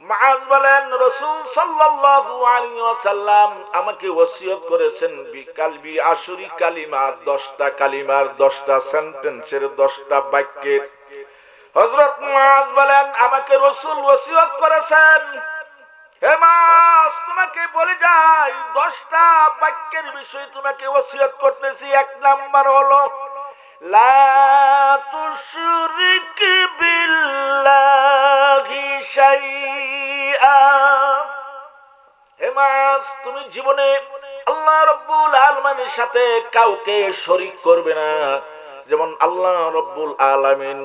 মুআজ বলেন রাসূল সাল্লাল্লাহু আলাইহি ওয়াসাল্লাম আমাকে ওসিয়ত করেছেন বিকালবি আশুরি কালিমা, 10টা কালিমার 10টা সেন্টেন্সের 10টা বাক্যের। হযরত মুআজ বলেন আমাকে রাসূল ওসিয়ত করেছেন, হে মুআজ তোমাকে বলে যাই 10টা বাক্যের বিষয় তোমাকে ওসিয়ত করতেছি। 1 নাম্বার হলো লা তুশরিক বিল্লাহি শাইআ। হে মুআজ তুমি জীবনে আল্লাহ রাব্বুল আলামিনের সাথে কাউকে শরীক করবে না। যেমন আল্লাহ রাব্বুল আলামিন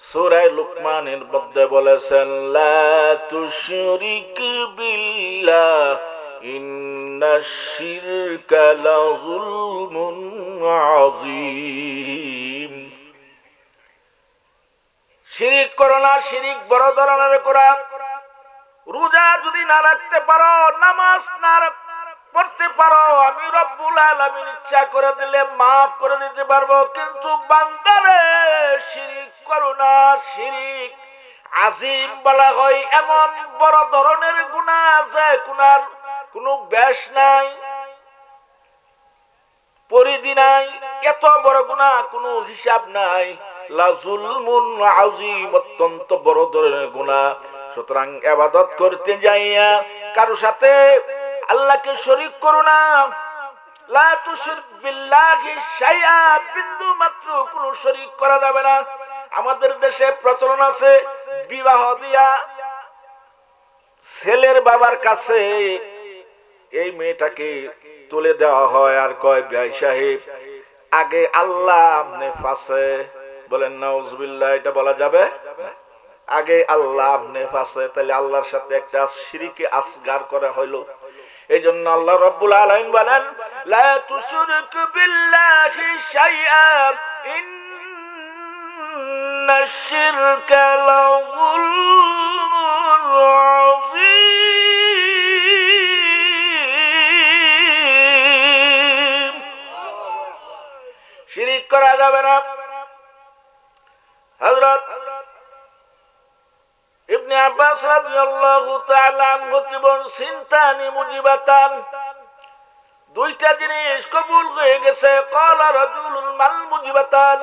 সূরা লুকমানের মধ্যে বলেছেন লা তুশরিক বিল্লাহ ইন্নাশ শিরকা লাযুলমুন আযীম। শিরিক করো না, শিরিক বড় ধরনের করা। রোজা যদি না রাখতে পারো, নামাজ না পড়তে পারো, আমি রব্বুল আলামিন ইচ্ছা করে দিলে মাফ করে দিতে পারবো, কিন্তু বান্দারে শিরিক করো না। শিরিক আযীম বলা হয় এমন বড় ধরনের গুনাহ যে গুনার কোনো ব্যাস নাই, পরিধি নাই, এত বড় গুনাহ কোনো হিসাব নাই। লা যুলমুন আযীম, অত্যন্ত বড় ধরনের গুনাহ। সুতরাং ইবাদত করতে যাইয়া কারো সাথে আল্লাহকে শরীক করো না। লা তুশরিক বিল্লাহি শাইআ, বিন্দু মাত্র কোনো শরীক করা যাবে না। আমাদের দেশে প্রচলন আছে বিবাহ দিয়া ছেলের বাবার কাছে এই মেয়েটাকে তুলে দেওয়া হয় আর কয় ভাই সাহেব আগে আল্লাহ আপনি ফাঁসে। বলেন নাউজুবিল্লাহ, এটা বলা যাবে? আগে আল্লাহ আপনি ফাঁসে, তাহলে আল্লাহর সাথে একটা শিরকে আসগার করা হইল। এই জন্য আল্লাহ রাব্বুল আলামিন বলেন লা তুশরিক বিল্লাহি শাইআ ইন্নাশ শিরকা লাযুলমুন আযীম। শিরিক করা যাবে না। হযরত ইবনে আব্বাস রাদিয়াল্লাহু তাআলা আনহু বলেন সিনতানি মুজিবাতান, দুইটা জিনিস কবুল হয়ে গেছে। ক্বালা রাজুলুন মাল মুজিবাতান,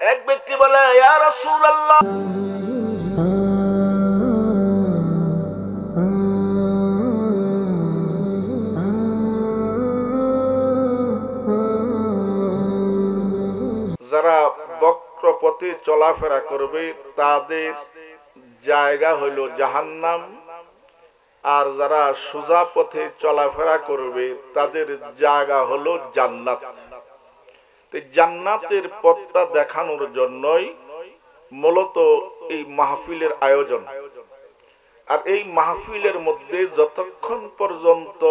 এক ব্যক্তি বলে ইয়া রাসূলুল্লাহ যারা বক্রপথে চলাফেরা করবে তাদের জায়গা হইল জাহান্নাম, আর যারা সোজা পথে চলাফেরা করবে তাদের জায়গা হলো জান্নাত। জান্নাতের পথটা দেখানোর জন্যই মূলত এই মাহফিলের আয়োজন। আর এই মাহফিলের মধ্যে যতক্ষণ পর্যন্ত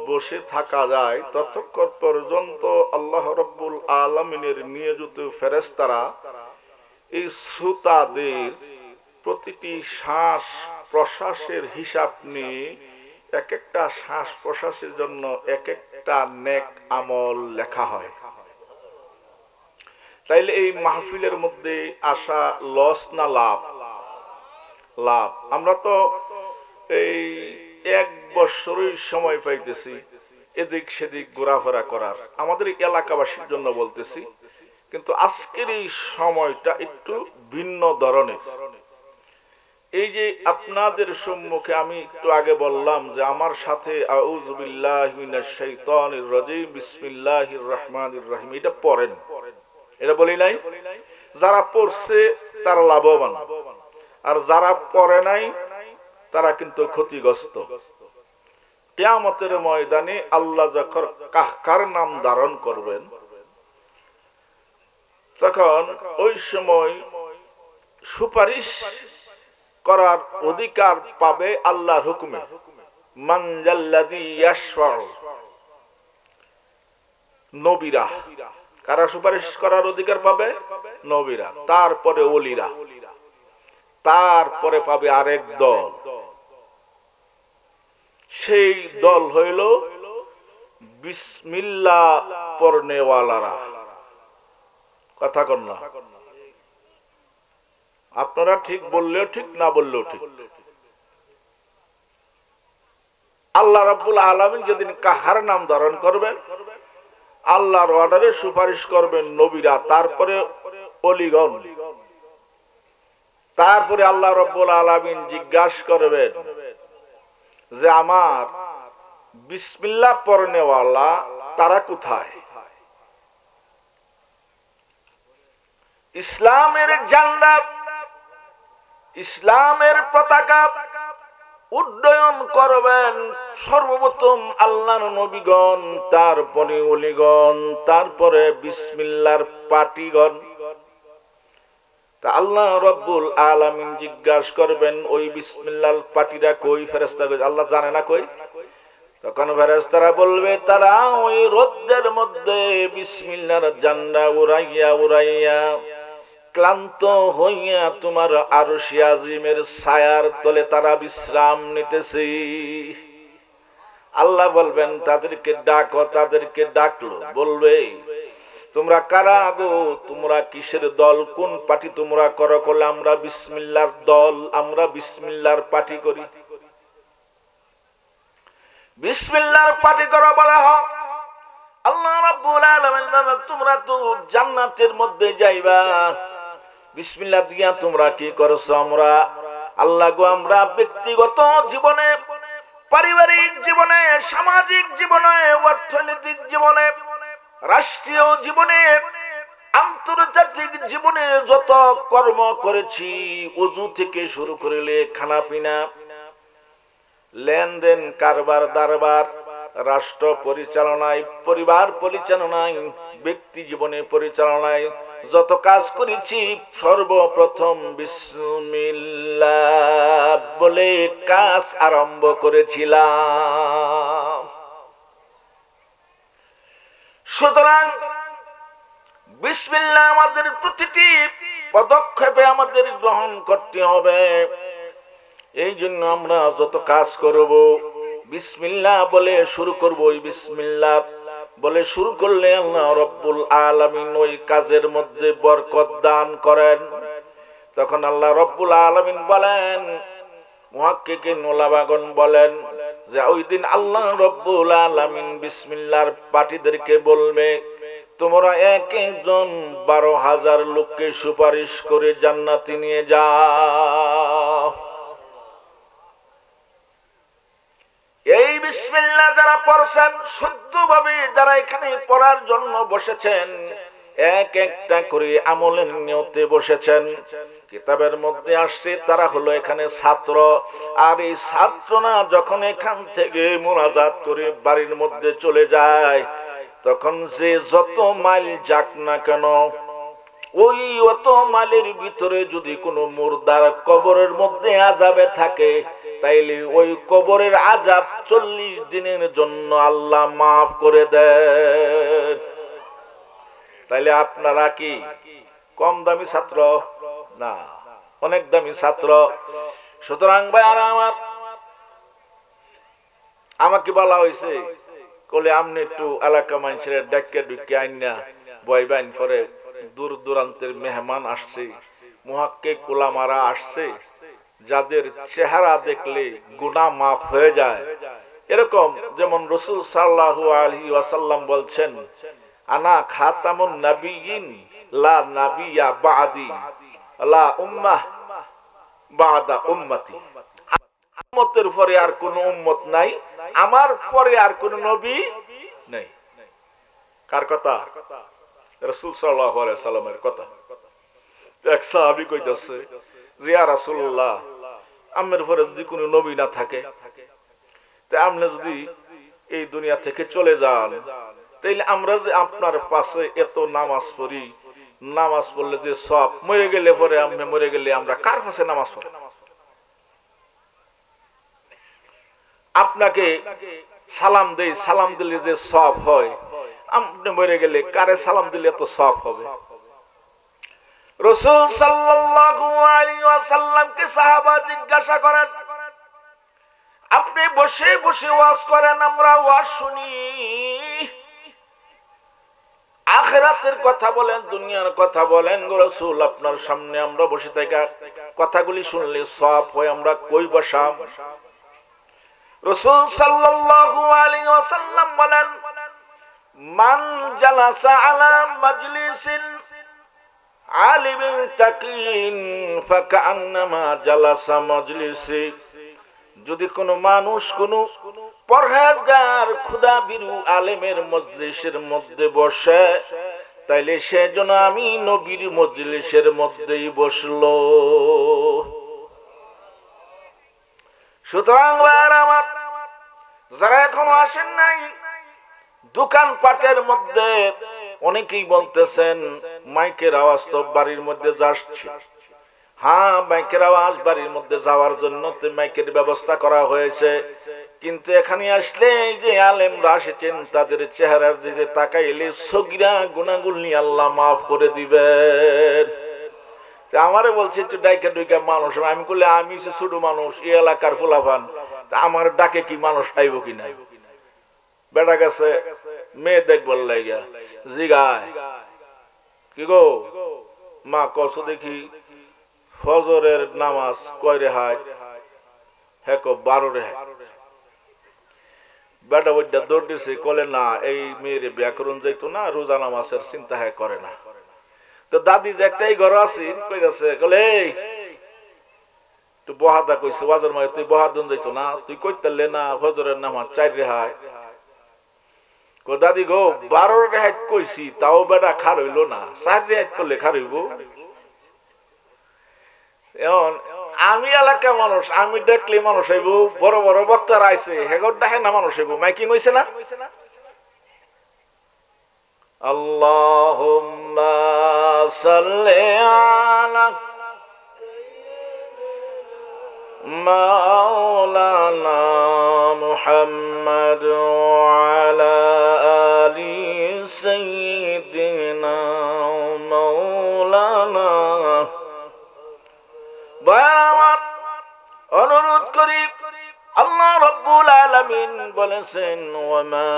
বসে থাকা যায় ততক্ষণ পর্যন্ত আল্লাহ রাব্বুল আলামিনের নিয়োজিত ফেরেশতারা এই শ্রোতাদের প্রতিটি শ্বাস প্রশ্বাসের হিসাব নিয়ে এক একটা শ্বাস প্রশ্বাসের জন্য এক একটা নেক আমল লেখা হয়। তাইলে এই মাহফিলের মধ্যে আসা লস না লাভ? লাভ। আমরা তো এই 1 বছরের সময় পাইতেছি এদিক সেদিক ঘোরাফেরা করার, আমাদের এলাকাবাসীর জন্য বলতেছি, কিন্তু আজকের এই সময়টা একটু ভিন্ন ধরনের। এই যে আপনাদের সম্মুখে আমি একটু আগে বললাম যে আমার সাথে আউযু বিল্লাহি মিনাশ শাইতানির রাজিম বিসমিল্লাহির রহমানির রহিম, এটা পড়েন, এটা বলি নাই? যারা পড়ছে তারা লাভবান, আর যারা পড়ে নাই তারা কিন্তু ক্ষতিগ্রস্ত। কিয়ামতের ময়দানে আল্লাহ যখন কার নাম ধারণ করবেন তখন ওই সময় সুপারিশ করার অধিকার পাবে আল্লাহর হুকুমে। মান জাল্লাযী ইয়াশফাউ, নবীরা। কারা সুপারিশ করার অধিকার পাবে? নবীরা। তারপরে ওলিরা, তারপরে পাবে আরেক দল। সেই দল হইল বিসমিল্লাহ পড়নেওয়ালারা। কথা কন না, আপনারা ঠিক বললেও ঠিক, না বললেও ঠিক। আল্লাহ রাব্বুল আলামিন যেদিন কাহার নাম ধারণ করবেন, আল্লাহর অর্ডারে সুপারিশ করবেন নবীরা, তারপরে ওলিগণ, তারপরে আল্লাহ রাব্বুল আলামিন জিজ্ঞাসা করবেন যে আমার বিসমিল্লাহ পড়নেওয়ালা তারা কোথায়? ইসলামের ঝান্ডা, ইসলামের পতাকা উড্ডয়ন করবেন সর্বপ্রথম আল্লাহর নবীগণ, তারপরে ওলিগণ, তারপরে বিসমিল্লাহর পাটিগণ। তা আল্লাহ রাব্বুল আলামিন জিজ্ঞাসা করবেন ওই বিসমিল্লাহর পাটিরা কই? ফেরেশতা কই? আল্লাহ জানে না কই? তখন ফেরেশতারা বলবে তারা ওই রোদের মধ্যে বিসমিল্লাহর ঝান্ডা উড়াইয়া উড়াইয়া ক্লান্ত হইয়া তোমার আরশে আজিমের ছায়ার তলে তারা বিশ্রাম নিতেছে। আল্লাহ বলবেন তাদেরকে ডাকো, তাদেরকে ডাকলো, বলবে তোমরা কারা গো? তোমরা কিসের দল? কোন পার্টি তোমরা করো? করলে আমরা বিসমিল্লাহর দল, আমরা বিসমিল্লাহর পার্টি করি। বিসমিল্লাহর পার্টি করো বলা হয়। আল্লাহ রাব্বুল আলামিন বলেন তোমরা তো জান্নাতের মধ্যে যাইবা, বিসমিল্লাহ দিয়া তোমরা কি করছো? আমরা আল্লাহ গো আমরা ব্যক্তিগত জীবনে, পারিবারিক জীবনে, সামাজিক জীবনে, অর্থনৈতিক জীবনে, রাষ্ট্রীয় জীবনে, আন্তর্জাতিক জীবনে যত কর্ম করেছি, ওযু থেকে শুরু করলে খানা পিনা, লেনদেন, কারবার দরবার, রাষ্ট্র পরিচালনায়, পরিবার পরিচালনায়, ব্যক্তি জীবনে পরিচালনায় যত কাজ করেছি সর্বপ্রথম বিসমিল্লাহ বলে কাজ আরম্ভ করেছিলাম। সুতরাং বিসমিল্লাহ আমাদের প্রতিটি পদক্ষেপে আমাদের গ্রহণ করতে হবে। এই জন্য আমরা যত কাজ করব বিসমিল্লাহ বলে শুরু করব। ওই বিসমিল্লাহ বলে শুরু করলে আল্লাহ রাব্বুল আলামিন ওই কাজের মধ্যে বরকত দান করেন। তখন আল্লাহ রাব্বুল আলামিন বলেন, মুহাক্কিকিন ওলামাগণ বলেন যে ওই দিন আল্লাহ রাব্বুল আলামিন বিসমিল্লাহর পার্টিদেরকে বলবে তোমরা এক একজন 12,000 লোককে সুপারিশ করে জান্নাতে নিয়ে যাও। এই বিসমিল্লাহ যারা পড়ছেন শুদ্ধভাবে, যারা এখানে পড়ার জন্য বসেছেন, এক একটা করে আমলের নিয়তে বসেছেন, কিতাবের মধ্যে আসছে তারা হলো এখানে ছাত্র। আর এই ছাত্ররা যখন এখান থেকে মুনাজাত করে বাড়ির মধ্যে চলে যায়, তখন যে যত মাইল যাক না কেন, ওই অত মাইলের ভিতরে যদি কোনো মুর্দার কবরের মধ্যে আযাবে থাকে, তাইলে ওই কবরের আযাব 40 দিনের জন্য আল্লাহ মাফ করে দেন। তাইলে আপনারা কি কম দামি ছাত্র না, অনেক দামি ছাত্র। সুতরাং ভাইরা আমার, আমাকে বলা হয়েছে কলে আমনে একটু এলাকা মানুষের ডাক্কে ঢুকে আইনা বয়বাইন পরে, দূর দূরান্তের মেহমান আসছে, মুহাক্কিক উলামারা আসছে, যাদের চেহারা দেখলে গুনাহ মাফ হয়ে যায়। এরকম যেমন রাসূল সাল্লাল্লাহু আলাইহি ওয়াসাল্লাম বলছেন, আনা খাতামুন নাবিয়িন লা নাবিয়্যা বাদি লা উম্মাহ বাদা উম্মতি। উম্মতের পরে আর কোন উম্মত নাই, আমার পরে আর কোন নবী নাই। কার কথা? রাসূল সাল্লাল্লাহু আলাইহি ওয়াসাল্লামের কথা। এক সাহাবী কইতাছে যে ইয়া রাসূলুল্লাহ, আমের পরে যদি কোনো নবী না থাকে, তে আপনি যদি এই দুনিয়া থেকে চলে যান, তাইলে আমরা যে আপনার পাশে এত নামাজ পড়ি, নামাজ পড়লে যে সব, মরে গেলে পরে আপনি মরে গেলে আমরা কার পাশে নামাজ পড়ি? আপনাকে সালাম দেই, সালাম দিলে যে সব হয়, আপনি মরে গেলে কারে সালাম দিলে এত সব হবে? রাসূল সাল্লাল্লাহু আলাইহি ওয়াসাল্লামকে সাহাবা জিজ্ঞাসা করেন, আপনি বসে বসে ওয়াজ করেন, আমরা ওয়াজ শুনি, আখিরাতের কথা বলেন, দুনিয়ার কথা বলেন, রাসূল আপনার সামনে আমরা বসে থাকা কথাগুলি শুনলে সব হয়, আমরা কই বসা? রাসূল সাল্লাল্লাহু আলাইহি ওয়াসাল্লাম বলেন, মান জালাসা আলা মাজলিসিন আলিমিন তাকিন ফাকান্নামা জালাসা মাজলিসি, যদি কোনো মানুষ কোনো পরহেজগার খোদাভীরু আলেমের মজলিসের মধ্যে বসে, তাইলে সে যেন আমি নবীর মজলিসের মধ্যেই বসলো। সুতরাং আমার যারা এখনো আসেন নাই, দোকানপাটের মধ্যে অনেকেই বলতেছেন মাইকের আওয়াজ তো বাড়ির মধ্যে যাচ্ছে। হ্যাঁ, মাইকের আওয়াজ বাড়ির মধ্যে যাওয়ার জন্য তো মাইকের ব্যবস্থা করা হয়েছে, কিন্তু এখানে আসলে যে আলেমরা এসেছেন তাদের চেহারার দিকে তাকাইলে সগীরা গুনাহগুলি আল্লাহ মাফ করে দিবেন। আমারে বলছে একটু ডাইকা ডুইকা মানুষ, আমি বললে আমি ছোট মানুষ, এই এলাকার ফুলাফান, তা আমার ডাকে কি মানুষ আইব কি নাই? বেটা গেছে মেয়ে দেখবার লাগিয়া জিগায়, কি গো মা কস দেখি ফজরের নামাজ কয় রেহাই? হ্যাঁ 12 রেহাই। বেটা ওইটা দৌড় দিছে, কলে না এই মেয়ের ব্যাকরণ যাইতো না, রোজা নামাজের চিন্তা হ্যাঁ করে না। তো দাদি যে একটাই ঘর আছে কইছে, কলে একটু বহাদা কইছে বাজার মাঝে, তুই বহাদন যাইতো না, তুই কইতালে না ফজরের নামাজ 4 রেহাই। দাদি গো 12 রেহাই কইছি, তাও বেটা খার হইল না, 4 রেহাই করলে খার হইব? এখন আমি এলাকা মানুষ, আমি দেখলে মানুষ হইব, বড় বড় বক্তারা আইছে হেগর দেখে না মানুষ হইব, মাইকিং হইছে না? আল্লাহুম্মা সাল্লি আলা মাওলানা মুহাম্মদ ওয়া আলা আলি সাইয়্যিদিনা মাওলানা। আমার অনুরোধ করি, আল্লাহ রাব্বুল আলামিন বলেছেন, ওয়া মা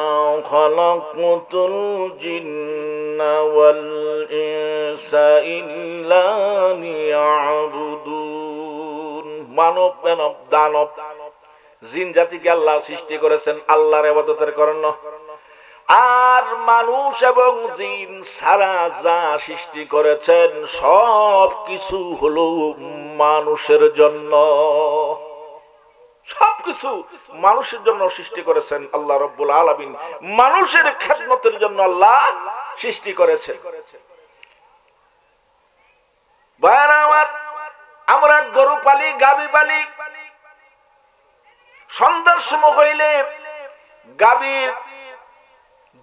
খালাকতুল জিন্না ওয়াল ইনসা ইল্লা লিয়াবুদুন। মানব দানব জিন জাতিকে আল্লাহ সৃষ্টি করেছেন আল্লাহর ইবাদতের জন্য, আর মানুষ এবং জিন সারা যা সৃষ্টি করেছেন সব কিছু হলো মানুষের জন্য। সবকিছু মানুষের জন্য সৃষ্টি করেছেন আল্লাহ রাব্বুল আলামিন, মানুষের খেদমতের জন্য আল্লাহ সৃষ্টি করেছেন। ভাইরা আমার, আমরা গরু পালি, গাভী পালি, সন্ধ্যার সময় হইলে গাভীর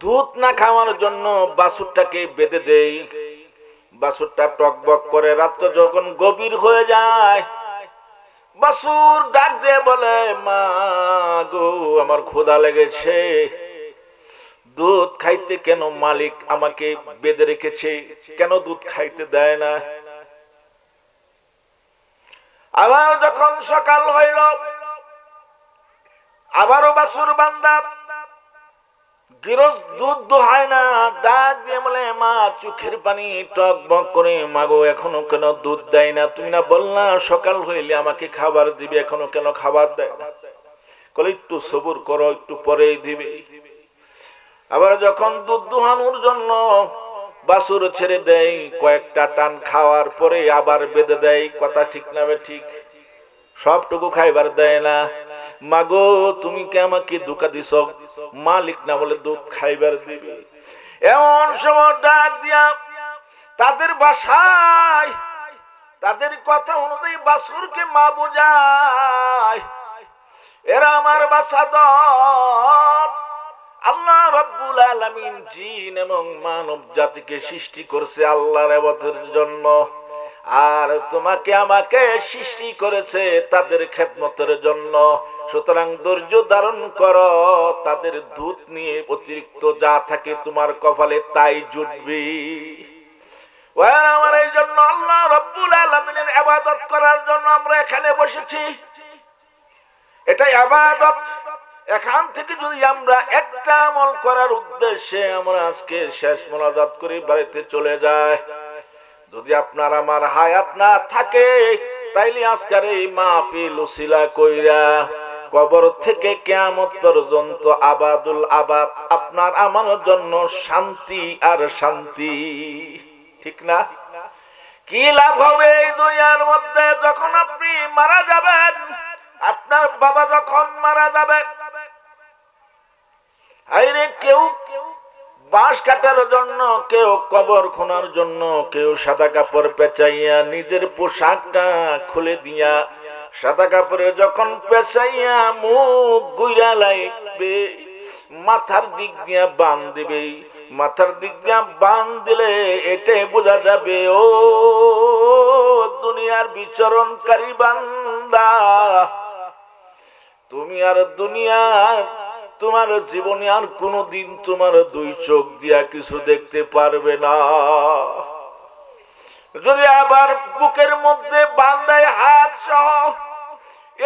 দুধ না খাওয়ানোর জন্য বাছুরটাকে বেঁধে দেই। বাছুরটা টকবক করে, রাত্র যখন গভীর হয়ে যায় বাছুর ডাক দিয়ে বলে, মা গো আমার ক্ষুধা লেগেছে, দুধ খাইতে কেন মালিক আমাকে বেঁধে রেখেছে, কেন দুধ খাইতে দেয় না? আবার যখন সকাল হইল আবারও বাছুর বান্দা গিরস দুধ দোহায় না, ডাক দিয়ে বলে, মা চোখের পানি টকবক করে, মাগো এখনো কেন দুধ দেয় না? তুমি না বললা সকাল হইলে আমাকে খাবার দিবে, এখনো কেন খাবার দেয় না? কলে একটু সবুর করো, একটু পরেই দিবে। আবার যখন দুধ দোহানোর জন্য বাছুর ছেড়ে দেয়, কয়েকটা টান খাওয়ার পরে আবার বেঁধে দেয়। কথা ঠিক না ঠিক? সবটুকু খাইবার দেয় না। মাগো তুমি কে আমাকে ধোঁকা দিছ, মালিক না বলে দুধ খাইবার দিবে। এমন সময় ডাক দিয়া তাদের বাসায় তাদের কথা অনুযায়ী বাছুরকে মা বোঝায়, এরা আমার বাছাদর। আল্লাহ রাব্বুল আলামিন জিন এবং মানব জাতিকে সৃষ্টি করছে আল্লাহর ইবাদতের জন্য, আর তোমাকে আমাকে সৃষ্টি করেছে তাদের খেদমতের জন্য। সুতরাং ধৈর্য ধারণ করো, তাদের দুধ নিয়ে অতিরিক্ত যা থাকে তোমার কপালে তাই জুটবে। আমার এই জন্য আল্লাহ রাব্বুল আলামিনের ইবাদত করার জন্য আমরা এখানে বসেছি, এটা ইবাদত। এখান থেকে যদি আমরা একটা আমল করার উদ্দেশ্যে আমরা আজকে শেষ মোনাজাত করে বাড়িতে চলে যাই, যদি আপনার আমার হায়াত না থাকে তাইলে আজকের এই মাহফিল উসিলা কইরা কবর থেকে কিয়ামত পর্যন্ত আবাদুল আবাদ আপনার আমার জন্য শান্তি আর শান্তি। ঠিক না? কি লাভ হবে এই দুনিয়ার মধ্যে যখন আপনি মারা যাবেন, আপনার বাবা যখন মারা যাবে, আইরে কেউ বাঁশ কাটার জন্য, কেউ কবর খোনার জন্য, কেউ সাদা কাপড় পেঁচাইয়া নিজের পোশাকটা খুলে দিয়া সাদা কাপড়ে যখন পেঁচাইয়া মুখ গুইরা লাগবে, মাথার দিক দিয়া বান দিবে। মাথার দিক দিয়া বান দিলে এটাই বোঝা যাবে ও দুনিয়ার বিচরণকারী বান্দা, তুমি আর দুনিয়ার তোমার জীবনে আর কোনদিন তোমার দুই চোখ দিয়া কিছু দেখতে পারবে না। যদি আবার বুকের মধ্যে বান্দায় হাত সহ,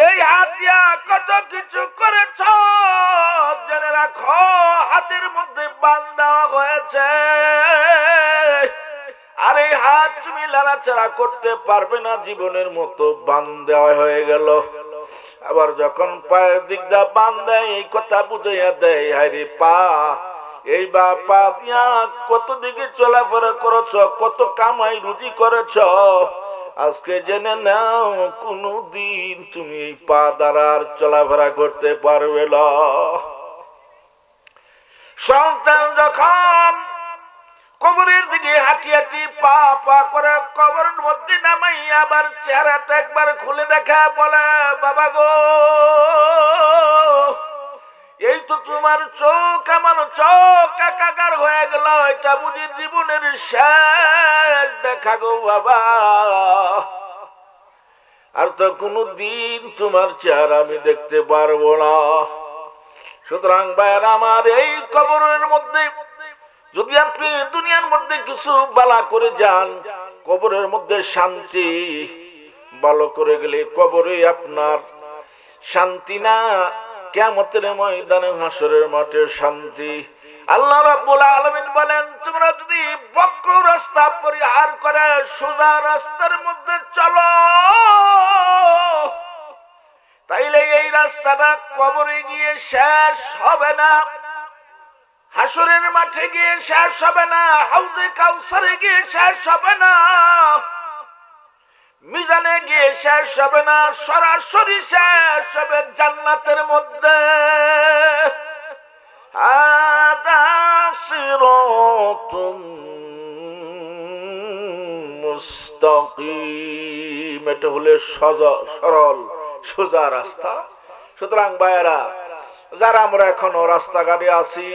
এই হাত দিয়া কত কিছু করেছ জেনে রাখো, হাতের মধ্যে বান্দা হয়েছে, আর এই হাত তুমি লাড়াচাড়া করতে পারবে না, জীবনের মতো বান্দা হয়ে গেল। আবার যখন পায়ের দিক দা বান্দা এই কথা বুঝাইয়া দেয়, হায়রে পা, এই বা পা দিয়া কত দিকে চলাফেরা করেছ, কত কামাই রুজি করেছ, আজকে জেনে নাও কোনদিন তুমি এই পা দ্বারা আর চলাফেরা করতে পারবে না। সন্তান যখন কবরের দিকে হাঁটি হাঁটি পা পা করে কবরের মধ্যে নামাই আবার চেহারাটা একবার খুলে দেখা, বলে বাবা গো, এই তো তোমার চোখ আমার চোখ একাকার হয়ে গেল, এটা বুঝি জীবনের শেষ দেখা গো বাবা, আর তো কোনদিন তোমার চেহারা আমি দেখতে পারবো না। সুতরাং ভাইয়ের আমার, এই কবরের মধ্যে যদি আপনি দুনিয়ার মধ্যে কিছু বালা করে যান, কবরের মধ্যে শান্তি, ভালো করে গেলে কবরে আপনার শান্তি না, কিয়ামতের ময়দানে হাসরের মাঠে শান্তি। আল্লাহ রাব্বুল আলামিন বলেন, তোমরা যদি বক্র রাস্তা পরিহার করে সোজা রাস্তার মধ্যে চলো, তাইলে এই রাস্তাটা কবরে গিয়ে শেষ হবে না, হাসরের মাঠে গিয়ে শেষ হবে না, হাউজে কাউসারে গিয়ে শেষ হবে না, মিজানে গিয়ে শেষ হবে না, সরাসরি শেষ হবে জান্নাতের মধ্যে। হাদা সিরাতুম মুস্তাকিম, এটা হলে সরল সোজা রাস্তা। সুতরাং ভাইয়েরা, যারা আমরা এখনো রাস্তাঘাটে আছি,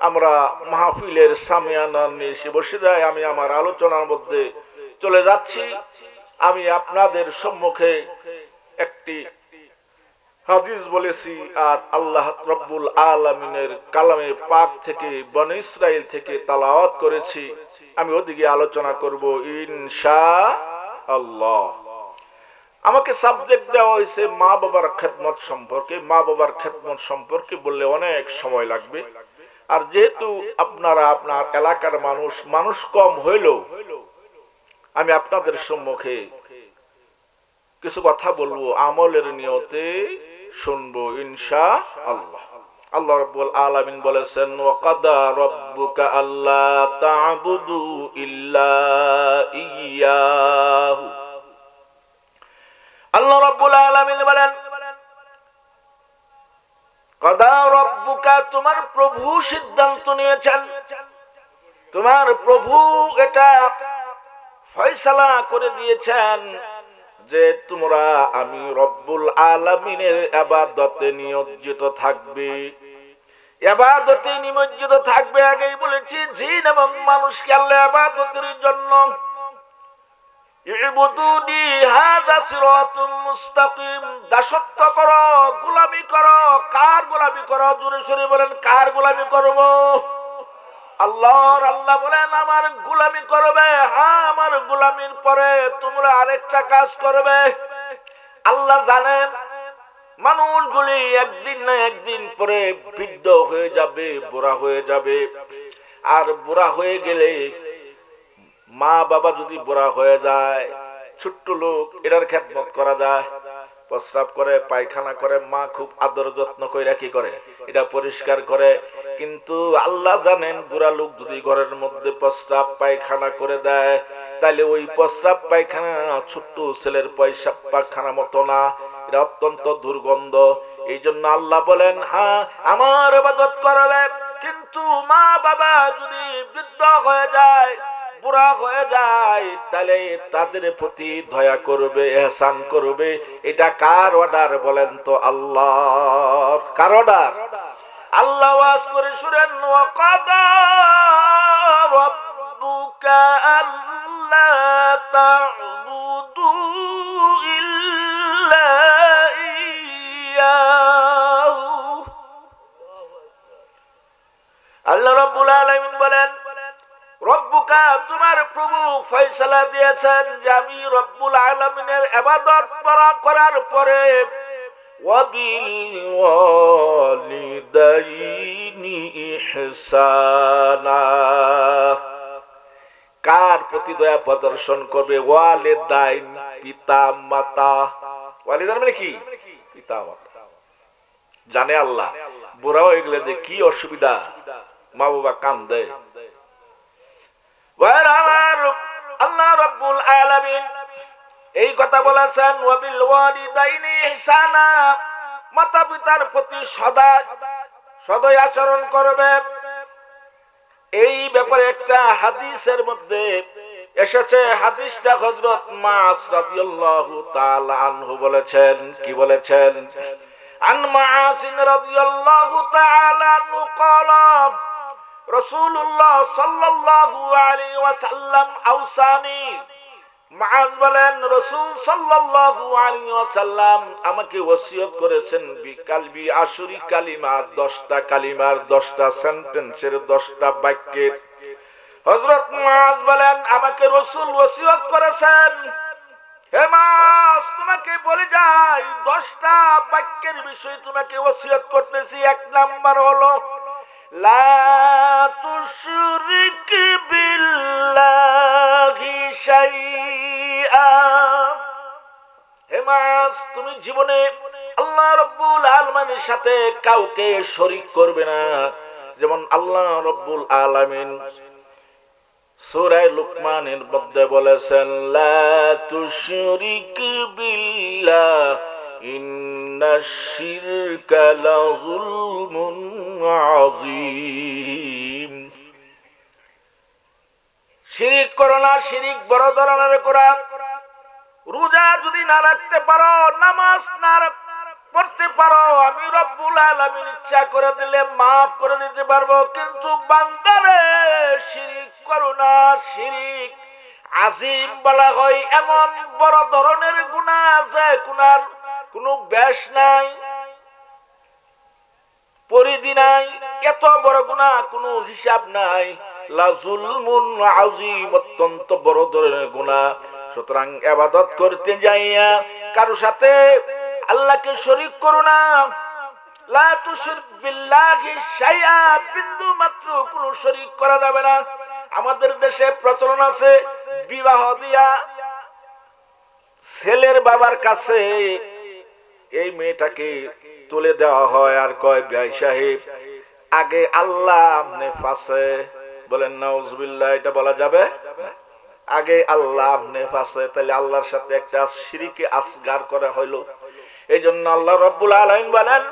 আমরা মাহফিলের সামিয়ানা নিয়ে এসে বসে যাই, আমি আমার আলোচনার মধ্যে চলে যাচ্ছি। আমি আপনাদের সম্মুখে একটি হাদিস বলেছি, আর আল্লাহ রাব্বুল আলামিনের কালামে পাক থেকে, বনি ইসরাইল থেকে তেলাওয়াত করেছি। আমি ওদিকে আলোচনা করব ইনশাআল্লাহ। আমাকে সাবজেক্ট দেওয়া হয়েছে মা বাবার খেদমত সম্পর্কে। মা বাবার খেদমত সম্পর্কে বললে অনেক সময় লাগবে, আর যেহেতু আপনারা আপনার এলাকার মানুষ কম হইলেও আমি আপনাদের সম্মুখে কিছু কথা বলবো, আমলের নিয়তে শুনবো ইনশাআল্লাহ। আল্লাহ রাব্বুল আলামিন বলেছেন, ওয়া কাদা রাব্বুকা আল্লা তা'বুদু ইল্লা ইয়্যাহু। আল্লাহ রাব্বুল আলামিন বলেন, কাদা রাব্বুকা, তোমার প্রভু সিদ্ধান্ত নিয়েছেন, তোমার প্রভু এটা ফয়সালা করে দিয়েছেন যে তোমরা আমি রব্বুল আলামিনের ইবাদতে নিয়োজিত থাকবে, ইবাদতে নিমজ্জিত থাকবে। আগেই বলেছি, জিন এবং মানুষকে আল্লাহ ইবাদতের জন্য ইবুদুনি হাযা সিরাতুম মুস্তাকিম, দাসত্ব করো, গোলামি করো। কার গোলামি করো? জোরে সোরে বলেন, কার গোলামি করব? আল্লাহর। আল্লাহ বলেন আমার গোলামি করবে। হ্যাঁ, আমার গোলামির পরে তোমরা আরেকটা কাজ করবে। আল্লাহ জানেন মানুষগুলি একদিন না একদিন পরে বৃদ্ধ হয়ে যাবে, বুড়া হয়ে যাবে। আর বুড়া হয়ে গেলে, মা বাবা যদি বুড়া হয়ে যায়, ছোট্ট লোক এটার খেদমত করা যায়? প্রস্রাব করে, পায়খানা করে, মা খুব আদর যত্ন কইরা কি করে, এটা পরিষ্কার করে। কিন্তু আল্লাহ জানেন, বুড়া লোক যদি ঘরের মধ্যে প্রস্রাব পায়খানা করে দেয়, তাইলে ওই প্রস্রাব পায়খানা ছোট্ট ছেলের পয়সাব পায়খানা মতো না, এটা অত্যন্ত দুর্গন্ধ। এই জন্য আল্লাহ বলেন, হ্যাঁ আমার ইবাদত করবে, কিন্তু মা বাবা যদি বৃদ্ধ হয়ে যায়, বুড়া হয়ে যায়, তাহলে তাদের প্রতি দয়া করবে, ইহসান করবে। এটা কার অর্ডার বলেন তো? আল্লাহর। কার অর্ডার? আল্লাহ ওয়াজ করে শুনেন, ওয়াকাদা রাব্বুকা আল্লা তা'বুদু ইল্লা ইয়্যাহু। আল্লাহ রাব্বুল আলামিন বলেন, রব্বুকা তোমার প্রভু ফয়সালা দিয়েছেন যে আমি রব্বুল আলামিনের ইবাদত করার পরে ওয়াবিল ওয়ালিদাইনি ইহসানা, কার প্রতি দয়া প্রদর্শন করবে? ওয়ালিদাইন, পিতা মাতা। ওয়ালিদাইন মানে কি? পিতা মাতা। জানে আল্লাহ বুড়া হয়ে গেলে যে কি অসুবিধা, মা বাবা কান্দে। আল্লাহ রাব্বুল আলামিন এই কথা বলেছেন, ওয়াবিল ওয়ালিদাইনি ইহসানা, মাতা পিতার প্রতি সদয় আচরণ করবে। এই ব্যাপারে একটা হাদিসের মধ্যে এসেছে, হাদিসটা হযরত মাস রাদিয়াল্লাহু তাআলা আনহু বলেছেন। কি বলেছেন? আন মাস রাদিয়াল্লাহু তাআলা আনহু ক্বালা রাসূলুল্লাহ সাল্লাল্লাহু আলাইহি ওয়াসাল্লাম আওসানি। মাআজ বলেন, রাসূল সাল্লাল্লাহু আলাইহি ওয়াসাল্লাম আমাকে ওসিয়ত করেছেন বিকালবি আশুরি কালিমা, 10টা কালিমার, 10টা সেন্টেন্সের, 10টা বাক্যের। হযরত মাআজ বলেন, আমাকে রাসূল ওসিয়ত করেছেন, হে মাআজ তোমাকে বলে যাই 10টা বাক্যের বিষয় তোমাকে ওসিয়ত করতেছি। 1 নাম্বার হলো লা তুশরিক বিল্লাহি শাইআ। হে মাস, তুমি জীবনে আল্লাহ রাব্বুল আলামিনের সাথে কাউকে শরীক করবে না। যেমন আল্লাহ রাব্বুল আলামিন সূরা লুকমানের মধ্যে বলেছেন, লা তুশরিক বিল্লাহ ইন্নাশ শিরকা লাযুলমুন আযীম। শিরিক করো না, শিরিক বড় ধরনের করা। রোজা যদি না রাখতে পারো, নামাজ না পড়তে পারো, আমি রব্বুল আলামিন ইচ্ছা করে দিলে মাফ করে দিতে পারবো। কিন্তু বান্দারে শিরিক করো না। শিরিক আযীম বলা হয় এমন বড় ধরনের গুনাহ আছে, গুনার কোনো ব্যাস নাই, পরিধি নাই, এত বড় গুনাহ কোনো হিসাব নাই। লা যুলমুন আযীম, অত্যন্ত বড় ধরনের গুনাহ। সুতরাং ইবাদত করতে যাইয়া কারো সাথে আল্লাহকে শরীক করো না। লা তুশরিক বিল্লাহি শাইআ, বিন্দু মাত্র কোনো শরীক করা যাবে না। আমাদের দেশে প্রচলন আছে, বিবাহ দিয়া ছেলের বাবার কাছে এই মেয়েটাকে তুলে দেওয়া হয়, আর কয় ভাই সাহেব আগে আল্লাহ আপনি ফাঁসে। বলেন নাউজুবিল্লাহ, এটা বলা যাবে? আগে আল্লাহ আপনি ফাঁসে, তাহলে আল্লাহর সাথে একটা শিরকে আসগার করা হইলো। এই জন্য আল্লাহ রাব্বুল আলামিন বলেন,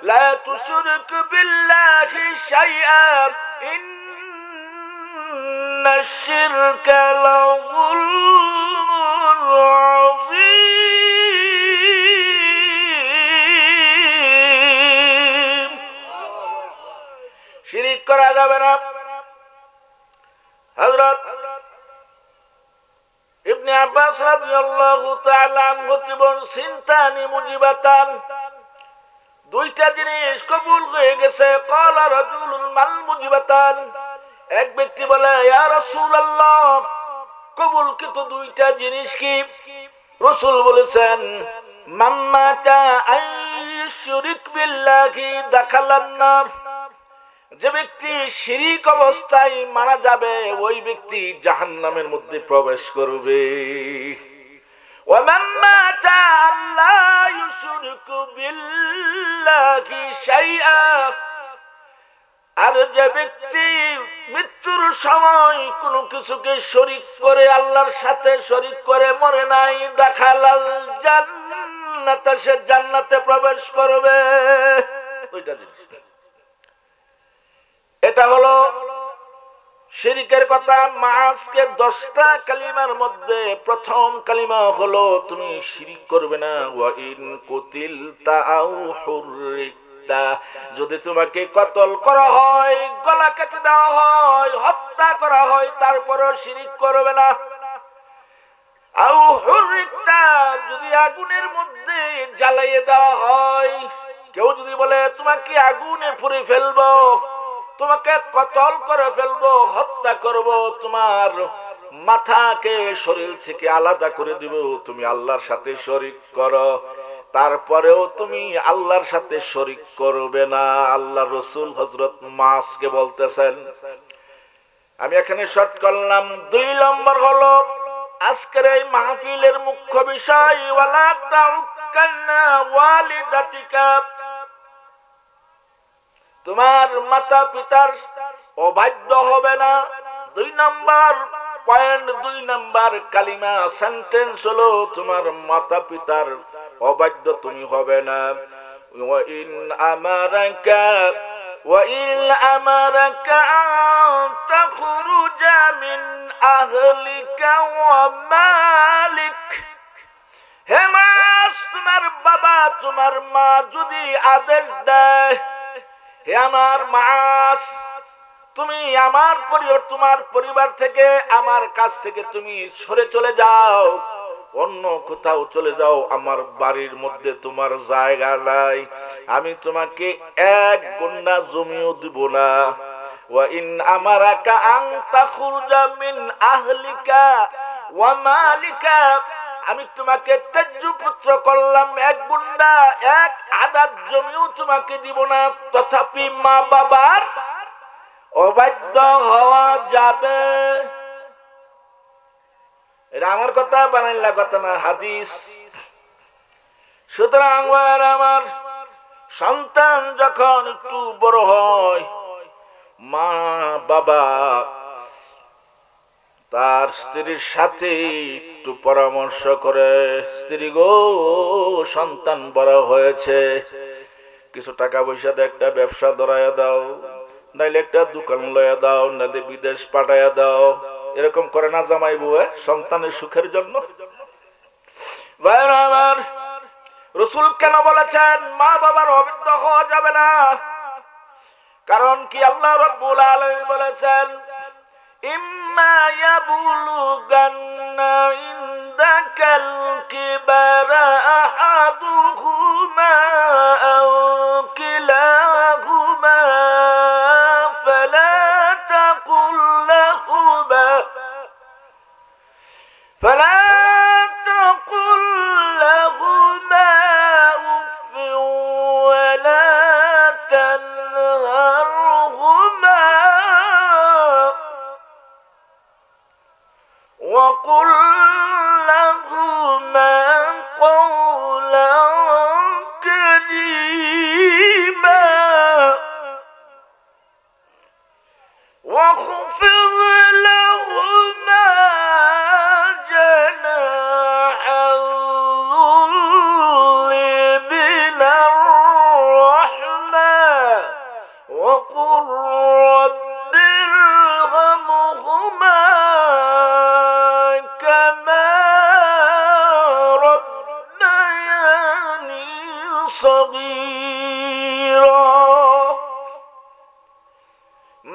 লা তুশরিক বিল্লাহি শাইআ ইন্নাশ শিরকা লাযুলমুন আযীম। শিরিক করা যাবে না। হযরত ইবনে আব্বাস রাদিয়াল্লাহু তাআলা আনহু বলেন, সিনতানি মুজিবাতান, দুইটা জিনিস কবুল হয়ে গেছে। ক্বালা রাজুলুল মাল মুজিবাতান, এক ব্যক্তি বলে, ইয়া রাসূলুল্লাহ কবুলকৃত দুইটা জিনিস কি? রাসূল বলেছেন, মাম্মাতা আইশুরিক বিল্লাহি দাখালান নার, যে ব্যক্তি শিরিক অবস্থায় মারা যাবে ওই ব্যক্তি জাহান্নামের মধ্যে প্রবেশ করবে। ومن مات لا يشرك بالله شيئا আর যে ব্যক্তি মৃত্যুর সময় কোনো কিছুকে শরীক করে আল্লাহর সাথে শরীক করে মরে নাই দাখালাল জান্নাত সে জান্নাতে প্রবেশ করবে ওইটা জিনিস এটা হলো শিরকের কথা মাসকে 10টা কালিমার মধ্যে প্রথম কালিমা হলো তুমি শিরক করবে না ওয়া ইন কুতিলতা আও হুররিকতা যদি তোমাকে কতল করা হয় গলা কেটে দেওয়া হয় হত্যা করা হয় তারপরও শিরক করবে না আও হুররিকতা যদি আগুনের মধ্যে জ্বালিয়ে দেওয়া হয় কেউ যদি বলে তোমাকে আগুনে পুড়ে ফেলবো তোমাকে কতল করে ফেলবো হত্যা করব তোমার মাথাকে শরীর থেকে আলাদা করে দিব তুমি আল্লাহর সাথে শরীক করো তারপরেও তুমি আল্লাহর সাথে শরীক করবে না আল্লাহ রাসূল হযরত মাসকে বলতেছেন আমি এখানে শর্ট করলাম 2 নম্বর হলো আজকের এই মাহফিলের মুখ্য বিষয় ওয়ালা তাউক্কানা ওয়ালিদাতিকা তোমার মাতা পিতার অবাধ্য হবে না 2 নাম্বার পয়েন্ট 2 নাম্বার কালিমা সেন্টেন্স হলো তোমার মাতা পিতার অবাধ্য তুমি হবে না ওয়া ইন আমারাকা তাখরুজা মিন আহলিকা ওয়া মালিক হে মাস তোমার বাবা তোমার মা যদি আদেশ দেয় হে আমার মাস তুমি আমার তোমার পরিবার থেকে আমার কাছ থেকে তুমি সরে চলে যাও অন্য কোথাও চলে যাও আমার বাড়ির মধ্যে তোমার জায়গা নাই আমি তোমাকে এক গুন্ডা জমিও দিব না ওয়া ইন আমারাকা আন তাখরুজা মিন আহলিকা ওয়া মালিকা আমি তোমাকে তেজ্য পুত্র করলাম এক গুন্ডা এক আদাত জমিও তোমাকে দিব না তথাপি মা বাবার অবাধ্য হওয়া যাবে এটা আমার কথা বানাইলা কথা না হাদিস সুতরাং আমার সন্তান যখন একটু বড় হয় মা বাবা তার স্ত্রীর সাথে একটু পরামর্শ করে স্ত্রী গো সন্তান বড় হয়েছে কিছু টাকা পয়সা দিয়ে একটা ব্যবসা ধরাইয়া দাও নাইলে একটা দোকান লইয়া দাও নাইলে বিদেশ পাঠাইয়া দাও এরকম করে না জামাই বউ সন্তানের সুখের জন্য আমার রাসূল কেন বলেছেন মা বাবার অবাধ্য হওয়া যাবে না কারণ কি আল্লাহ রাব্বুল আলামিন বলেছেন إما يبلغن عندك الكبر أحدهما أو كلاهما فلا تقل لهما أف ولا تنهرهما وقل لهما قولا كريما واخفض لهما جناح الذل من الرحمة وقل رب ارحمهما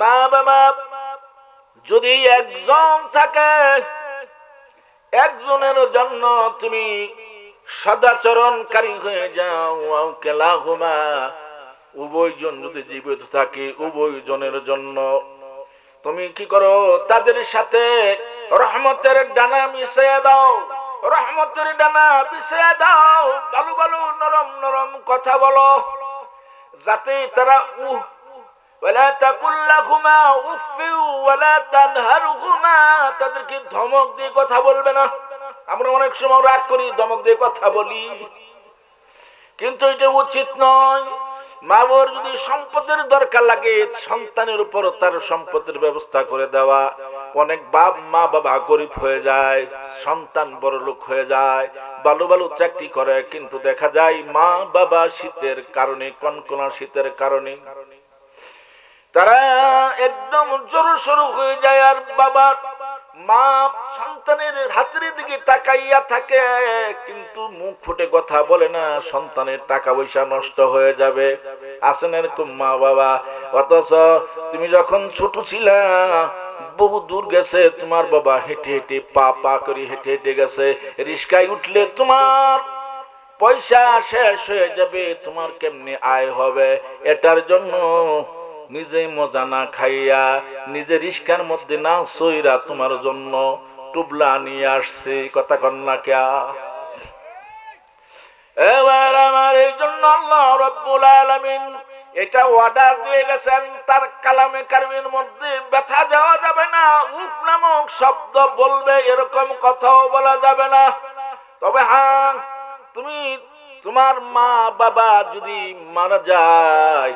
মা বাবা যদি একজন থাকে একজনের জন্য তুমি সদাচরণকারী হয়ে যাও কেলাহুমা উভয়জন যদি জীবিত থাকে উভয়জনের জন্য তুমি কি করো তাদের সাথে রহমতের ডানা মিশিয়ে দাও রহমতের ডানা বিছিয়ে দাও ভালো ভালো নরম নরম কথা বলো যাতে তারা ওয়ালা তাকুল লাহুমা উফ ওয়ালা তানহারহুমা তাদেরকে ধমক দিয়ে কথা বলবে না আমরা অনেক সময় রাগ করি, ধমক দিয়ে কথা বলি, কিন্তু এটা উচিত নয়। মা বাবার যদি সম্পদের দরকার লাগে, সন্তানের উপর তার সম্পদের ব্যবস্থা করে দেওয়া। অনেক মা বাবা গরিব হয়ে যায়, সন্তান বড় লোক হয়ে যায়, ভালো ভালো চাকরি করে, কিন্তু দেখা যায় মা বাবা শীতের কারণে, কনকনা শীতের কারণে তারা একদম জোর সরু হয়ে যায়। আর বাবা মা সন্তানের হাতের দিকে তাকাইয়া থাকে, কিন্তু মুখ ফুটে কথা বলে না, সন্তানের টাকা পয়সা নষ্ট হয়ে যাবে। আছেন এরকম মা বাবা, অথচ তুমি যখন ছোট ছিলা বহু দূর গেছে তোমার বাবা, হেঁটে হেঁটে পা করে হেঁটে হেঁটে গেছে। রিস্কায় উঠলে তোমার পয়সা শেষ হয়ে যাবে, তোমার কেমনে আয় হবে? এটার জন্য নিজে মজা না খাইয়া, নিজে রিস্কার মধ্যে না সইরা তোমার জন্য টুবলা নিয়ে আসছে। কথা কন্যা কে? এবার আমার এই জন্য আল্লাহ রাব্বুল আলামিন এটা অর্ডার দিয়ে গেছেন, তার কালামে কারিমের মধ্যে ব্যথা দেওয়া যাবে না, উফ নামক শব্দ বলবে এরকম কথাও বলা যাবে না। তবে হ্যাঁ, তুমি তোমার মা বাবা যদি মারা যায়,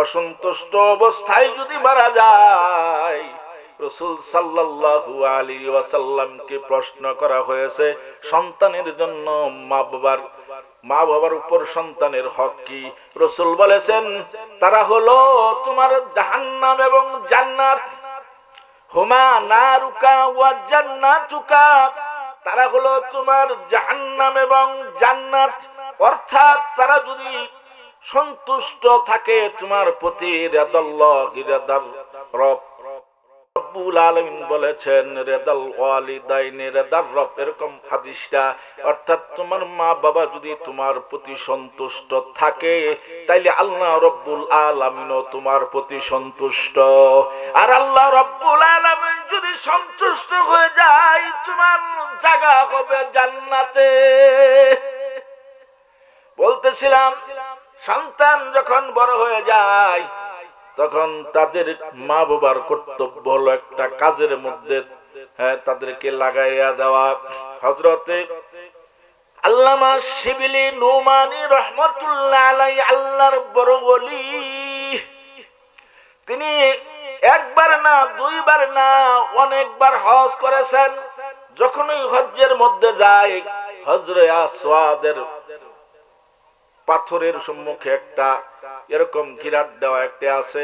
অসন্তুষ্ট অবস্থায় যদি মারা যায়, রাসূল সাল্লাল্লাহু আলাইহি ওয়াসাল্লামকে প্রশ্ন করা হয়েছে সন্তানের জন্য মা বাবার উপর সন্তানের হক কি? রাসূল বলেছেন তারা হলো তোমার জাহান্নাম এবং জান্নাত। হুমা নারুকা ওয়া জান্নাতুকা, তারা হলো তোমার জাহান্নাম এবং জান্নাত। অর্থাৎ তারা যদি সন্তুষ্ট থাকে তোমার প্রতি, রাদাল্লাহি রাদার রব, রব্বুল আলামিন বলেছেন রেদাল ওয়ালিদাইনি রেদার রব, এরকম হাদিসটা। অর্থাৎ তোমার মা বাবা যদি তোমার প্রতি সন্তুষ্ট থাকে, তাইলে আল্লাহ রব্বুল আলামিনও তোমার প্রতি সন্তুষ্ট। আর আল্লাহ রব্বুল আলামিন যদি সন্তুষ্ট হয়ে যায়, তোমার জায়গা হবে জান্নাতে। বলতেছিলাম, সন্তান যখন বড় হয়ে যায়, তখন তাদের মা বাবার কর্তব্য হলো একটা কাজের মধ্যে তাদেরকে লাগাইয়া দেওয়া। হযরতে আল্লামা শিবলি নুমানী রাহমাতুল্লাহ আলাইহি, আল্লাহর বড় ওলি, তিনি একবার না দুইবার না অনেকবার হজ করেছেন। যখনই হজ্জের মধ্যে যায়, হজরে আসওয়াদের পাথরের সম্মুখে একটা এরকম ঘিরাট দেওয়া একটা আছে,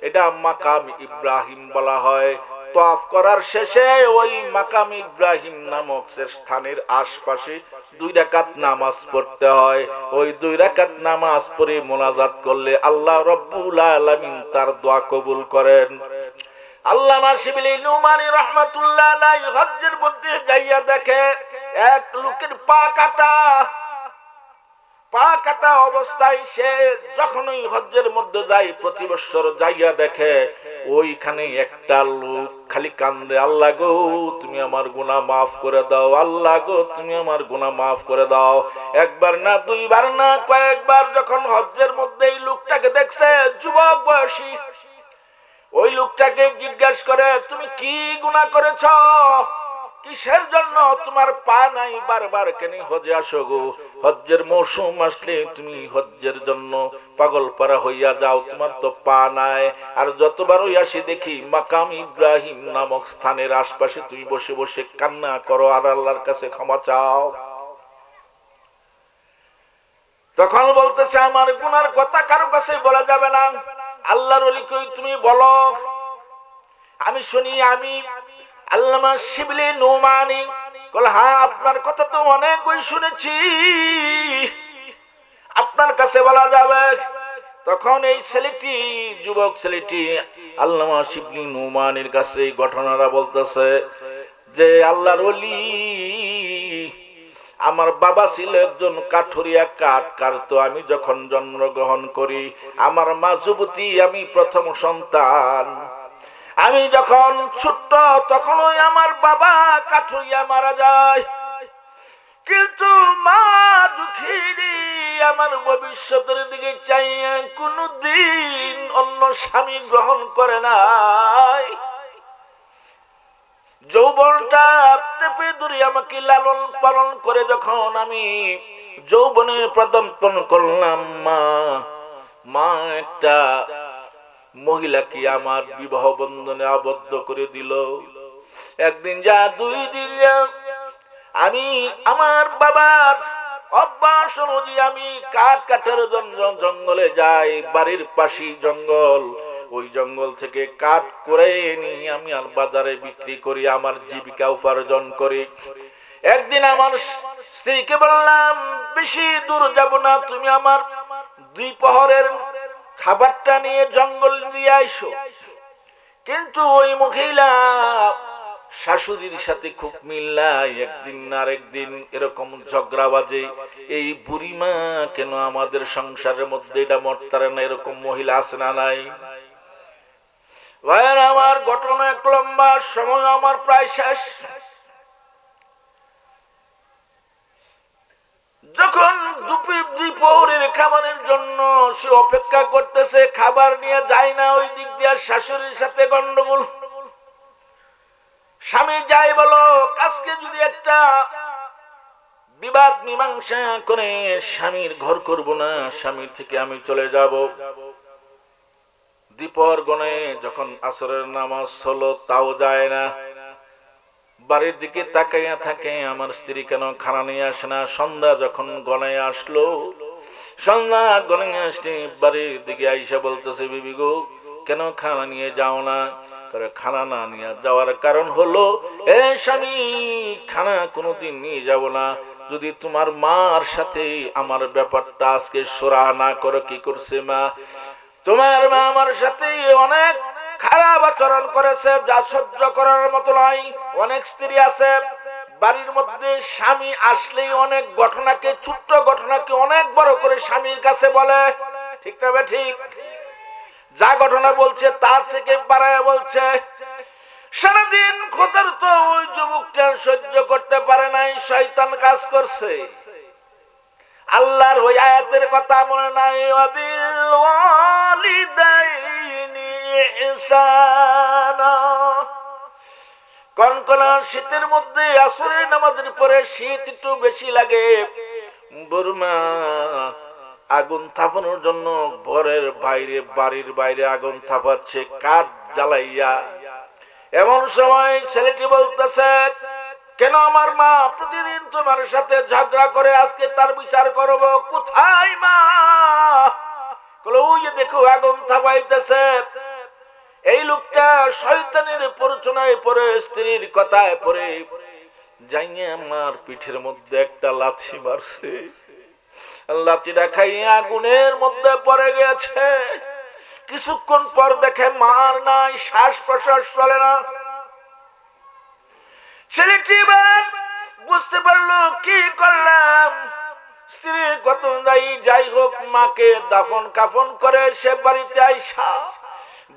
এটা মাকাম ইব্রাহিম বলা হয়। তাওয়াফ করার শেষে ওই মাকাম ইব্রাহিম নামক স্থানের আশপাশে 2 রাকাত নামাজ পড়তে হয়। ওই 2 রাকাত নামাজ পড়ে মোনাজাত করলে আল্লাহ রাব্বুল আলামিন তার দোয়া কবুল করেন। আল্লামা শিবলি নুমানী রাহমাতুল্লাহ আলাইহি হজ্জের মধ্যে যাইয়া দেখে এক লোকের পা কাটা অবস্থায়। সে যখনই হজ্জের মধ্যে যায়, প্রতি বছর যাইয়া দেখে ওইখানে একটা লোক খালি কান্দে, আল্লাহ গো তুমি আমার গুনাহ মাফ করে দাও, আল্লাহ গো তুমি আমার গুনাহ মাফ করে দাও। একবার না দুইবার না কয়েকবার যখন হজ্জের মধ্যে এই লোকটাকে দেখছে, যুবক বয়সী, ওই লোকটাকে জিজ্ঞাসা করে তুমি কি গুনাহ করেছ, কিসের জন্য তোমার পা নাই, বারবার কেন হজে আসো গো? হজ্জের মৌসুম আসলে তুমি হজ্জের জন্য পাগল পারা হইয়া যাও, তোমার তো পা নাই। আর যতবারই আসি দেখি মাকাম ইব্রাহিম নামক স্থানের আশপাশে তুই বসে বসে কান্না করো আর আল্লাহর কাছে ক্ষমা চাও। তখন বলতেছে আমার গুনার কথা কারো কাছে বলা যাবে না, আল্লাহর ওলি কই তুমি বলো, আমি শুনি। আমি আল্লামা শিবলি নুমানী বলে, হ্যাঁ আপনার কথা তো অনেকই শুনেছি, আপনার কাছে বলা যাবে। তখন এই ছেলেটি, যুবক ছেলেটি আল্লামা শিবলি নুমানীর কাছে এই ঘটনাটা বলতেছে যে আল্লাহর ওলি, আমার বাবা ছিল একজন কাঠুরিয়া, কাঠ কাটতো। আমি যখন জন্মগ্রহণ করি, আমার মা যুবতী, আমি প্রথম সন্তান। আমি যখন ছোট্ট তখনই আমার বাবা কাঠুরিয়া মারা যায়, কিন্তু মা দুঃখিনী আমার ভবিষ্যতের দিকে চাইয়া কোনদিন অন্য স্বামী গ্রহণ করে নাই। যৌবনটা চেপে ধরে আমাকে লালন পালন করে যখন আমি যৌবনে পদার্পণ করলাম, মা একটা মহিলাকে আমার বিবাহ বন্ধনে আবদ্ধ করে দিল। একদিন যা, দুই দিন যা, আমি আমার বাবার অভ্যাস অনুযায়ী আমি কাঠ কাটার জন্য জঙ্গলে যাই। বাড়ির পাশেই জঙ্গল, ওই জঙ্গল থেকে কাঠ করে নিয়ে আমি আর বাজারে বিক্রি করি, আমার জীবিকা উপার্জন করি। একদিন আমার স্ত্রীকে বললাম, বেশি দূর যাব না, তুমি আমার 2 প্রহরের খাবারটা নিয়ে জঙ্গল দিয়ে আইসো। কিন্তু ওই মহিলা শাশুড়ির সাথে খুব মিল নাই, একদিন না আরেকদিন এরকম ঝগড়া বাজে। এই বুড়িমা কেন আমাদের সংসারের মধ্যে এটা মরতারে না, এরকম মহিলা আছে না নাই? ভাইয়ের আমার, ঘটনা এক লম্বা, সময় আমার প্রায় শেষ। যখন দুপুরের খাবারের জন্য সে অপেক্ষা করতেছে, খাবার নিয়ে যায় না, ওই দিক দিয়ে শাশুড়ির সাথে গন্ডগোল। স্বামী যাই বলো, আজকে যদি একটা বিবাদ মীমাংসা করে স্বামীর ঘর করব না, স্বামীর থেকে আমি চলে যাব। দ্বিপহর গণে যখন আসরের নামাজ হলো, তাও যায় না, বাড়ির দিকে তাকাইয়া থাকে, আমার স্ত্রী কেন খানা নিয়ে আসে না। সন্ধ্যা যখন গনে আসলো, সন্ধ্যা গনে আসলে বাড়ির দিকে আইসা বলতেছে, বিবি গো, কেন খানা নিয়ে যাও না? খানা না নিয়ে যাওয়ার কারণ হলো, এ স্বামী, খানা কোনোদিন নিয়ে যাব না যদি তোমার মার সাথে আমার ব্যাপারটা আজকে সোরা না করো। কি করছে মা? তোমার মা আমার সাথে অনেক খারাপ আচরণ করেছে, যা সহ্য করার মতো নয়। অনেক স্ত্রী আছে বাড়ির মধ্যে, স্বামী আসলেই অনেক ঘটনাকে, ছোট্ট ঘটনাকে অনেক বড় করে স্বামীর কাছে বলে। ঠিক না বে ঠিক? যা ঘটনা বলছে তার থেকে বাড়ায় বলছে। সারাদিন খোদার তো ওই যুবকটা সহ্য করতে পারে নাই, শয়তান কাজ করছে। আল্লাহর ওই আয়াতের কথা মনে নাই, ওয়াবিল ওয়ালিদাইনি ইহসানা। কনকনা শীতের মধ্যে আসরের নামাজের পরে শীত একটু বেশি লাগে, বুড়মা আগুন তাপানোর জন্য ঘরের বাইরে, বাড়ির বাইরে আগুন তাপাচ্ছে কাঠ জ্বালাইয়া। এমন সময় ছেলেটি বলতেছে, কেন আমার মা প্রতিদিন তোমার সাথে ঝগড়া করে, আজকে তার বিচার করব। কোথায় মা? ওই যে দেখো আগুন তাপাইতেছে। এই লোকটা শয়তানের প্ররোচনায় পড়ে, স্ত্রীর কথায় পড়ে যাইয়া আমার পিঠের মধ্যে একটা লাথি মারছে। লাঠিটা খাইয়া আগুনের মধ্যে পড়ে গেছে। কিছুক্ষণ পর দেখে মার নাই, শ্বাস প্রশ্বাস চলে না। ছেলেটি বুঝতে পারলো, কি করলাম। স্ত্রী কত যাই হোক, মাকে দাফন কাফন করে সে বাড়িতে আইসা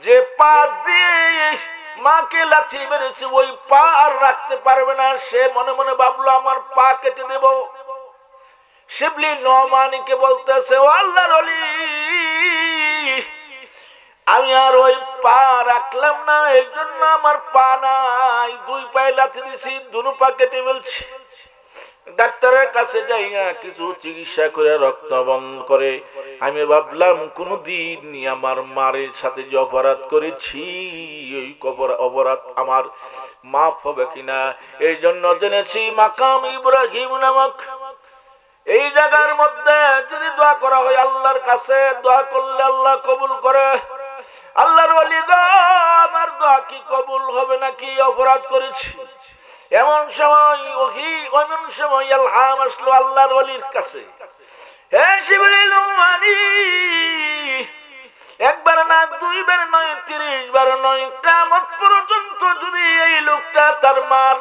যে পা দিয়ে মাকে লাথি মেরেছে, ওই পা আর রাখতে পারবে না। সে মনে মনে ভাবলো, আমার পা কেটে দেব। শিবলি নোমানিকে বলতেছে, ও আল্লাহর ওলি, আমি আর ওই পা রাখলাম না, এই জন্য আমার পা নাই। 2 পায়ে লাথি দিছি, 2 পা কেটে ফেলছি। ডাক্তারের কাছে যাইয়া কিছু চিকিৎসা করে রক্ত বন্ধ করে আমি ভাবলাম, কোনদিন আমার মায়ের সাথে যে অপরাধ করেছি, ওই অপরাধ আমার মাফ হবে কিনা। এই জন্য জেনেছি মাকাম ইব্রাহিম নামক এই জায়গার মধ্যে যদি দোয়া করা হয় আল্লাহর কাছে, দোয়া করলে আল্লাহ কবুল করে। আল্লাহর ওলি গো, আমার দোয়া কি কবুল হবে নাকি? অপরাধ করেছি। এমন সময় এমন সময় ইলহাম আসলো আল্লাহর ওলির কাছে, হে শিবলীল মানি, একবার না, 2 বার নয়, 30 বার নয়, কিয়ামত পর্যন্ত যদি এই লোকটা তার মার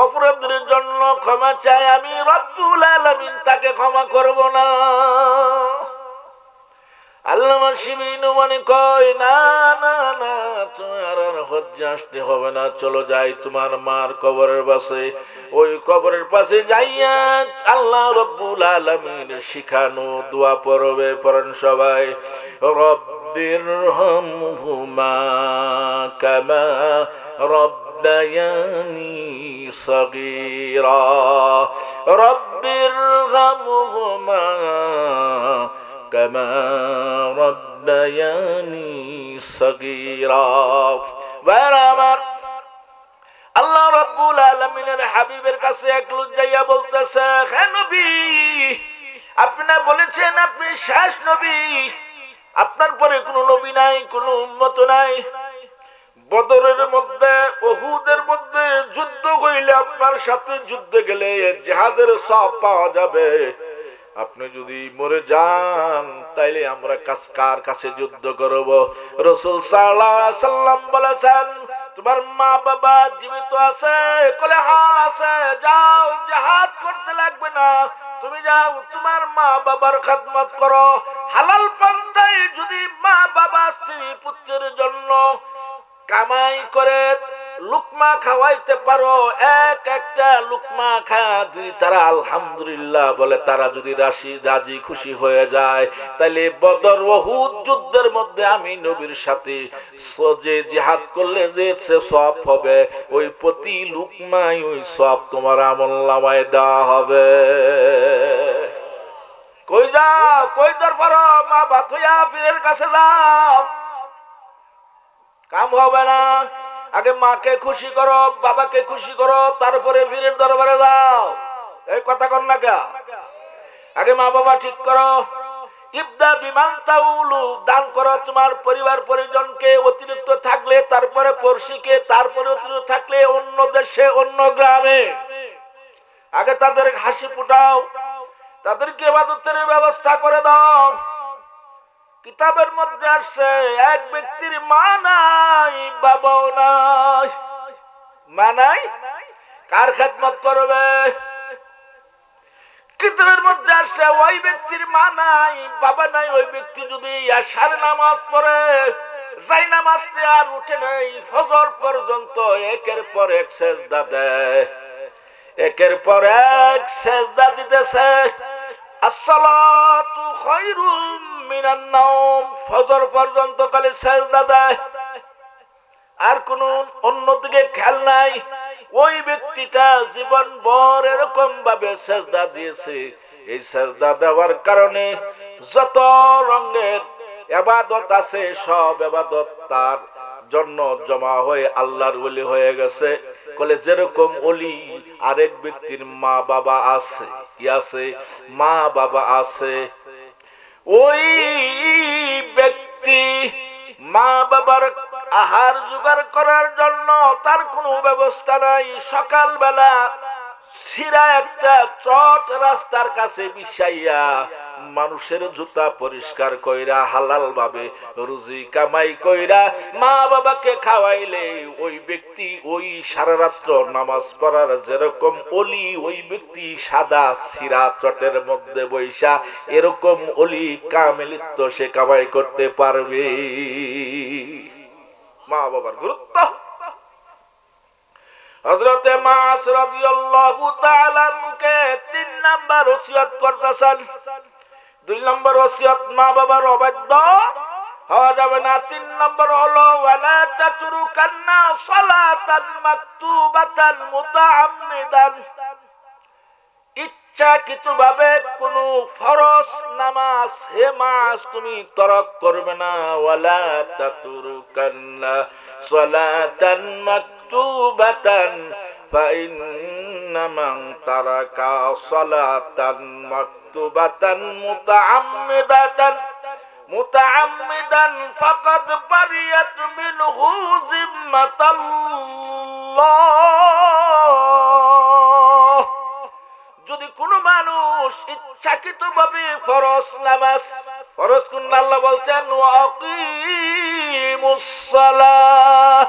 অপরাধের জন্য ক্ষমা চায়, আমি রব্বুল আলামিন তাকে ক্ষমা করব না। আল্লামা শিবলী নোমানি কয়, না না না, তোমার আর হজ্জে আসতে হবে না, চলো যাই তোমার মার কবরের পাশে। ওই কবরের পাশে যাইয়া আল্লাহ রব্বুল আলামিনের শিখানো দোয়া পড়বে। পড়েন সবাই, রব্বিরহামহুমা কামা ربياني صغيرا رب ارحمهما كما ربياني صغيرا برابر আল্লাহ রাব্বুল আলামিনের হাবিবের কাছে একলুজ যাইয়া বলতেছে, হে নবী, আপনি না বলেছেন আপনি শেষ নবী, আপনার পরে কোনো নবী নাই, কোনো উম্মত নাই। বদরের মধ্যে, উহুদের মধ্যে যুদ্ধ হইলে আপনার সাথে যুদ্ধে গেলে জিহাদের সওয়াব পাওয়া যাবে। আপনি যদি মরে যান তাইলে আমরা কার কাছে যুদ্ধ করব? রাসূল সাল্লাল্লাহু আলাইহি ওয়াসাল্লাম বলেছেন, তোমার মা বাবা জীবিত আছে? কলে হ্যাঁ আছে। যাও, জিহাদ করতে লাগবে না, তুমি যাও তোমার মা বাবার খেদমত করো। হালাল পন্থায় যদি মা বাবা স্ত্রী পুত্রের জন্য কামাই করে লুকমা খাওয়াইতে পারো, এক একটা লুকমা খায়া যদি তারা আলহামদুলিল্লাহ বলে, তারা যদি রাজি খুশি হয়ে যায়, তাহলে বদর উহুদ যুদ্ধের মধ্যে আমি নবীর সাথে যে জিহাদ করলে যে সওয়াব হবে, ওই প্রতি লুকমায় ওই সওয়াব তোমার আমলনামায় দেওয়া হবে। কই যাও, কই দরবার মা ভাত হইয়া পীরের কাছে যাও, কাম হবে না। আগে মাকে খুশি করো, বাবাকে খুশি করো, তারপরে পীরের দরবারে যাও। এই কথা কন না কে? আগে মা বাবা ঠিক করো। ইবদা বিমান তাউলু, দান করো তোমার পরিবার পরিজনকে, অতিরিক্ত থাকলে তারপরে পড়শিকে, তারপরে অতিরিক্ত থাকলে অন্য দেশে অন্য গ্রামে। আগে তাদের হাসি ফুটাও, তাদেরকে ইবাদতের ব্যবস্থা করে দাও। কিতাবের মধ্যে আসছে এক ব্যক্তির মা নাই, বাবাও নাই। মা নাই, কার খেদমত করবে? কিতাবের মধ্যে আসছে ওই ব্যক্তির মা নাই, বাবা নাই, ওই ব্যক্তি যদি এশার নামাজ পড়ে, যাই নামাজতে আর উঠে নাই, ফজর পর্যন্ত একের পর এক সেজদা দেয়, একের পর এক সেজদা দিতেছে। আসসালাতু খায়রুম মিনান নাওম, ফজর পর্যন্ত খালি সেজদা দেয়, আর কোন অন্যদিকে খেয়াল নাই। ওই ব্যক্তিটা জীবন ভর এরকম ভাবে সেজদা দিয়েছে। এই সেজদা দেওয়ার কারণে যত রঙের ইবাদত আছে সব ইবাদত তার জন্য জমা হয়ে আল্লাহর ওলি হয়ে গেছে। বলে যেরকম ওলি আরেক ব্যক্তির মা বাবা আছে, কি আছে? মা বাবা আছে। ওই ব্যক্তি মা বাবার আহার জোগাড় করার জন্য তার কোনো ব্যবস্থা নাই। সকালবেলা ছিঁড়া একটা চট রাস্তার কাছে বিছাইয়া মানুষের জুতা পরিষ্কার কইরা হালাল ভাবে রুজি কামাই কইরা মা বাবাকে খাওয়াইলে ওই ব্যক্তি ওই সারা রাত্র নামাজ পড়ার যেরকম ওলি, ওই ব্যক্তি সাদা ছিঁড়া চটের মধ্যে বৈশা এরকম ওলি কামেলিত্ব সে কামাই করতে পারবে। মা বাবার গুরুত্ব। হযরতে মাআস রাদিয়াল্লাহু তাআলা কে ৩ নাম্বার ওসিয়ত করতেছেন। ২ নাম্বার ওসিয়ত মা বাবার অবাধ্য হওয়া যাবে না। ৩ নাম্বার হলো ওয়ালা তাতরুকান্না সালাতান মাকতুবাতান মুতাআম্মিদান, ইচ্ছাকৃতভাবে কোন ফরজ নামাজ হে মাস তুমি তরক করবে না। ওয়ালা তাতরুকান্না সালাতান মাকতুবাতান ফাইন্না মান তারাকা সালাতান মাকতুবাতান মুতাআম্মিদান ফাকাদ বারিয়াত মিনহু জিম্মাতাল্লাহ। যদি কোন মানুষ ইচ্ছাকৃতভাবে ফরজ নামাজ, ফরজ কোন আল্লাহ বলছেন ওয়াকিমুস সালাহ,